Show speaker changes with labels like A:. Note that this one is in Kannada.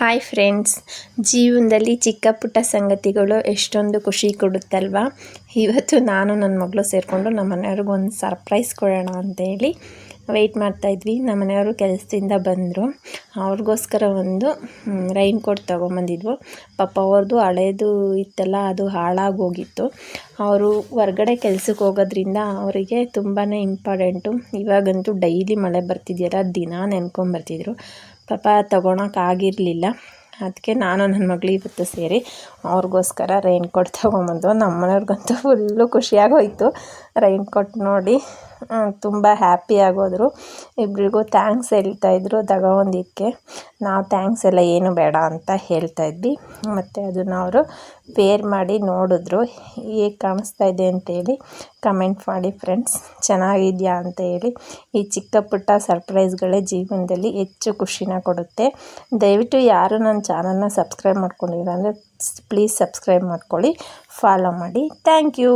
A: ಹಾಯ್ ಫ್ರೆಂಡ್ಸ್, ಜೀವನದಲ್ಲಿ ಚಿಕ್ಕ ಪುಟ್ಟ ಸಂಗತಿಗಳು ಎಷ್ಟೊಂದು ಖುಷಿ ಕೊಡುತ್ತಲ್ವ. ಇವತ್ತು ನಾನು ನನ್ನ ಮಗಳು ಸೇರಿಕೊಂಡು ನಮ್ಮ ಮನೆಯವ್ರಿಗೆ ಒಂದು ಸರ್ಪ್ರೈಸ್ ಕೊಡೋಣ ಅಂತೇಳಿ ವೆಯ್ಟ್ ಮಾಡ್ತಾಯಿದ್ವಿ. ನಮ್ಮ ಮನೆಯವರು ಕೆಲಸದಿಂದ ಬಂದರು. ಅವ್ರಿಗೋಸ್ಕರ ಒಂದು ರೈನ್ ಕೋಟ್ ತೊಗೊಂಬಂದಿದ್ವು. ಪಾಪ ಅವ್ರದ್ದು ಹಳೇದು ಇತ್ತಲ್ಲ, ಅದು ಹಾಳಾಗೋಗಿತ್ತು. ಅವರು ಹೊರ್ಗಡೆ ಕೆಲ್ಸಕ್ಕೆ ಹೋಗೋದ್ರಿಂದ ಅವರಿಗೆ ತುಂಬಾ ಇಂಪಾರ್ಟೆಂಟು. ಇವಾಗಂತೂ ಡೈಲಿ ಮಳೆ ಬರ್ತಿದೆಯಲ್ಲ, ದಿನ ನೆನ್ಕೊಂಬರ್ತಿದ್ರು. ಪಾಪ ತೊಗೊಳಕ್ಕಾಗಿರಲಿಲ್ಲ. ಅದಕ್ಕೆ ನಾನು ನನ್ನ ಮಗಳು ಇವತ್ತು ಸೇರಿ ಅವ್ರಿಗೋಸ್ಕರ ರೈನ್ ಕೋಟ್ ತೊಗೊಂಬಂದು. ನಮ್ಮ ಮನೆಯವ್ರಿಗಂತೂ ಫುಲ್ಲು ಖುಷಿಯಾಗೋಯ್ತು ರೈನ್ ಕೋಟ್ ನೋಡಿ. ತುಂಬ ಹ್ಯಾಪಿ ಆಗೋದ್ರು. ಇಬ್ಬರಿಗೂ ಥ್ಯಾಂಕ್ಸ್ ಹೇಳ್ತಾಯಿದ್ರು ತಗೊಬಂದಿದ್ದಕ್ಕೆ. ನಾವು ಥ್ಯಾಂಕ್ಸ್ ಎಲ್ಲ ಏನು ಬೇಡ ಅಂತ ಹೇಳ್ತಾಯಿದ್ವಿ. ಮತ್ತು ಅದನ್ನು ಅವರು ವೇರ್ ಮಾಡಿ ನೋಡಿದ್ರು. ಹೇಗೆ ಕಾಣಿಸ್ತಾ ಇದೆ ಅಂತೇಳಿ ಕಮೆಂಟ್ ಮಾಡಿ ಫ್ರೆಂಡ್ಸ್. ಚೆನ್ನಾಗಿದೆಯಾ ಅಂತ ಹೇಳಿ. ಈ ಚಿಕ್ಕ ಪುಟ್ಟ ಸರ್ಪ್ರೈಸ್ಗಳೇ ಜೀವನದಲ್ಲಿ ಹೆಚ್ಚು ಖುಷಿನ ಕೊಡುತ್ತೆ. ದಯವಿಟ್ಟು ಯಾರು ನನ್ನ ಚಾನಲ್ನ ಸಬ್ಸ್ಕ್ರೈಬ್ ಮಾಡ್ಕೊಂಡಿಲ್ಲ ಅಂದರೆ ಪ್ಲೀಸ್ ಸಬ್ಸ್ಕ್ರೈಬ್ ಮಾಡ್ಕೊಳ್ಳಿ, ಫಾಲೋ ಮಾಡಿ. Thank you.